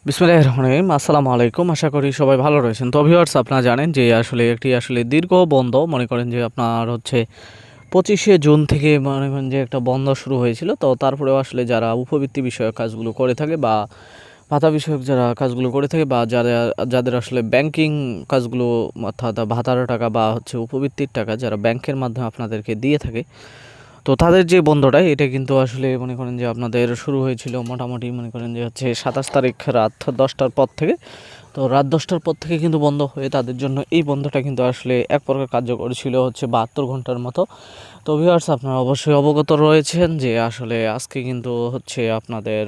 বিসমিল্লাহির রহমানির রহিম। আসসালামু আলাইকুম। আশা করি সবাই ভালো রয়েছেন। তো ভিউয়ার্স, আপনারা জানেন যে একটি দীর্ঘ বন্ধ, মনে করেন যে আপনার হচ্ছে 25শে জুন থেকে মনে করেন যে একটা বন্ধ শুরু হয়েছিল। তো তারপরেও আসলে যারা উপবৃত্তি বিষয়ক কাজগুলো করে থাকে বা ভাতা বিষয়ক যারা কাজগুলো করে থাকে বা যাদের আসলে ব্যাংকিং কাজগুলো, অর্থাৎ ভাতার টাকা বা হচ্ছে উপবৃত্তির টাকা যারা ব্যাংকের মাধ্যমে আপনাদেরকে দিয়ে থাকে, তো তাদের যে বন্ধটা এটা কিন্তু আসলে মনে করেন যে আপনাদের শুরু হয়েছিল মোটামুটি মনে করেন যে হচ্ছে 27 তারিখ রাত 10টার পর থেকে। তো রাত 10টার পর থেকে কিন্তু বন্ধ হয়ে তাদের জন্য এই বন্ধটা কিন্তু আসলে এক প্রকার কার্যকর ছিল হচ্ছে 72 ঘন্টার মতো। তো ভিউয়ার্স, আপনারা অবশ্যই অবগত রয়েছেন যে আসলে আজকে কিন্তু হচ্ছে আপনাদের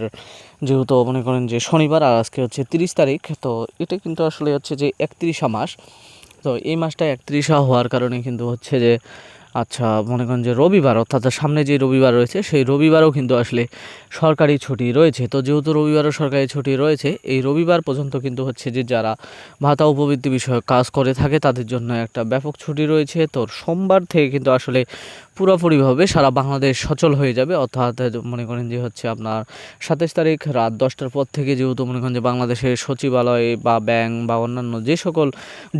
যেহেতু মনে করেন যে শনিবার আর আজকে হচ্ছে 30 তারিখ, তো এটা কিন্তু আসলে হচ্ছে যে 31 মাস। তো এই মাসটা 31 হওয়ার কারণে কিন্তু হচ্ছে যে আচ্ছা মনে করেন যে রবিবার, অর্থাৎ সামনে যে রবিবার রয়েছে সেই রবিবারও কিন্তু আসলে সরকারি ছুটি রয়েছে। তো যেহেতু রবিবারও সরকারি ছুটি রয়েছে, এই রবিবার পর্যন্ত কিন্তু হচ্ছে যে যারা ভাতা উপবৃত্তি বিষয়ক কাজ করে থাকে তাদের জন্য একটা ব্যাপক ছুটি রয়েছে। তো সোমবার থেকে কিন্তু আসলে পুরোপুরিভাবে সারা বাংলাদেশ সচল হয়ে যাবে, অর্থাৎ মনে করেন যে হচ্ছে আপনার 27 তারিখ রাত 10টার পর থেকে যেহেতু মনে করেন যে বাংলাদেশের সচিবালয় বা ব্যাংক বা অন্যান্য যে সকল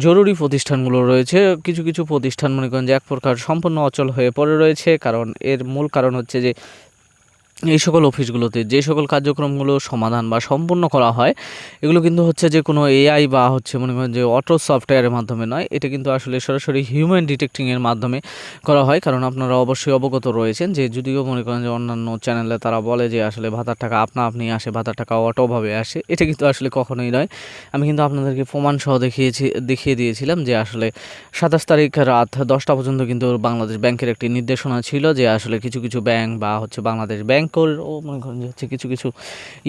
জরুরি প্রতিষ্ঠানগুলো রয়েছে, কিছু কিছু প্রতিষ্ঠান মনে করেন যে এক প্রকার সম্পূর্ণ অচল হয়ে পড়ে রয়েছে। কারণ এর মূল কারণ হচ্ছে যে এই সকল অফিসগুলোতে যে সকল কার্যক্রমগুলো সমাধান বা সম্পূর্ণ করা হয়, এগুলো কিন্তু হচ্ছে যে কোনো এআই বা হচ্ছে মনে করেন যে অটো সফটওয়্যারের মাধ্যমে নয়, এটা কিন্তু আসলে সরাসরি হিউম্যান ডিটেক্টিংয়ের মাধ্যমে করা হয়। কারণ আপনারা অবশ্যই অবগত রয়েছেন যে যদিও মনে করেন যে অন্যান্য চ্যানেলে তারা বলে যে আসলে ভাতার টাকা আপনা আপনি আসে, ভাতার টাকা অটোভাবে আসে, এটা কিন্তু আসলে কখনোই নয়। আমি কিন্তু আপনাদেরকে প্রমাণ সহ দেখিয়ে দিয়েছিলাম যে আসলে 27 তারিখ রাত 10টা পর্যন্ত কিন্তু বাংলাদেশ ব্যাংকের একটি নির্দেশনা ছিল যে আসলে কিছু কিছু ব্যাংক বা হচ্ছে বাংলাদেশ ব্যাংকও মনে করেন যে হচ্ছে কিছু কিছু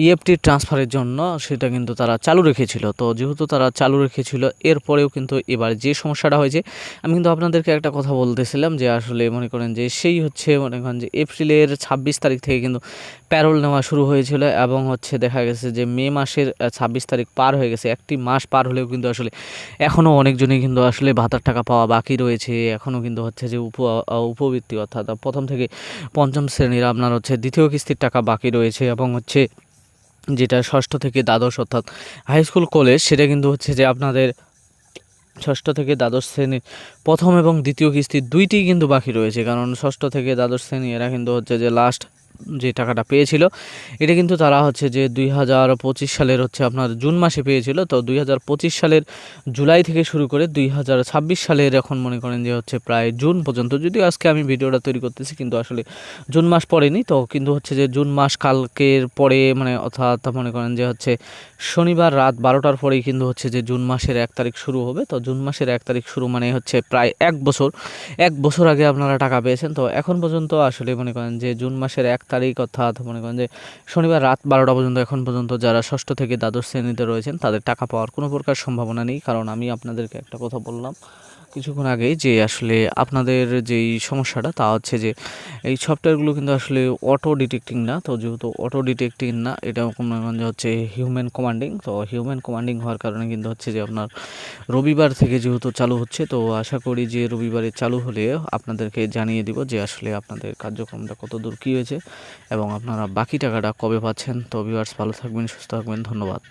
ইএফটি ট্রান্সফারের জন্য সেটা কিন্তু তারা চালু রেখেছিল। তো যেহেতু তারা চালু রেখেছিল, এরপরেও কিন্তু এবার যে সমস্যাটা হয়েছে, আমি কিন্তু আপনাদেরকে একটা কথা বলতেছিলাম যে আসলে মনে করেন যে সেই হচ্ছে মনে করেন যে এপ্রিলের 26 তারিখ থেকে কিন্তু প্যারোল নেওয়া শুরু হয়েছিল এবং হচ্ছে দেখা গেছে যে মে মাসের 26 তারিখ পার হয়ে গেছে, একটি মাস পার হলেও কিন্তু আসলে এখনও অনেকজনই কিন্তু আসলে ভাতার টাকা পাওয়া বাকি রয়েছে। এখনও কিন্তু হচ্ছে যে উপবৃত্তি, অর্থাৎ প্রথম থেকে পঞ্চম শ্রেণীর আপনার হচ্ছে দ্বিতীয় কিস্তির টাকা বাকি রয়েছে এবং হচ্ছে যেটা ষষ্ঠ থেকে দ্বাদশ, অর্থাৎ হাই স্কুল কলেজ, সেটা কিন্তু হচ্ছে যে আপনাদের ষষ্ঠ থেকে দ্বাদশ শ্রেণীর প্রথম এবং দ্বিতীয় কিস্তি দুইটিই কিন্তু বাকি রয়েছে। কারণ ষষ্ঠ থেকে দ্বাদশ শ্রেণী এরা কিন্তু হচ্ছে যে লাস্ট যে টাকাটা পেয়েছিল, এটা কিন্তু তারা হচ্ছে যে 2025 সালের হচ্ছে আপনার জুন মাসে পেয়েছিল। তো 2025 সালের জুলাই থেকে শুরু করে 2026 সালের এখন মনে করেন যে হচ্ছে প্রায় জুন পর্যন্ত, যদিও আজকে আমি ভিডিওটা তৈরি করতেছি কিন্তু আসলে জুন মাস পড়েনি, তো কিন্তু হচ্ছে যে জুন মাস কালকের পরে মানে অর্থাৎ মনে করেন যে হচ্ছে শনিবার রাত 12টার পরেই কিন্তু হচ্ছে যে জুন মাসের 1 তারিখ শুরু হবে। তো জুন মাসের 1 তারিখ শুরু মানে হচ্ছে প্রায় 1 বছর আগে আপনারা টাকা পেয়েছেন। তো এখন পর্যন্ত আসলে মনে করেন যে জুন মাসের 1 তারিখ, অর্থাৎ মনে করেন যে শনিবার রাত 12টা পর্যন্ত এখন পর্যন্ত যারা ষষ্ঠ থেকে দ্বাদশ শ্রেণীতে রয়েছেন তাদের টাকা পাওয়ার কোনো প্রকার সম্ভাবনা নেই। কারণ আমি আপনাদেরকে একটা কথা বললাম কিছুক্ষণ আগেই যে আসলে আপনাদের যেই সমস্যাটা তা হচ্ছে যে এই সফটওয়্যারগুলো কিন্তু আসলে অটো ডিটেক্টিং না। তো যেহেতু অটো ডিটেক্টিং না, এটা মনে করেন যে হচ্ছে হিউম্যান কমান্ডিং। তো হিউম্যান কমান্ডিং হওয়ার কারণে কিন্তু হচ্ছে যে আপনার রবিবার থেকে যেহেতু চালু হচ্ছে, তো আশা করি যে রবিবারে চালু হলে আপনাদেরকে জানিয়ে দিব যে আসলে আপনাদের কার্যক্রমটা কত দূর কী হয়েছে এবং আপনারা বাকি টাকাটা কবে পাচ্ছেন। তো ভিউয়ার্স, ভালো থাকবেন, সুস্থ থাকবেন, ধন্যবাদ।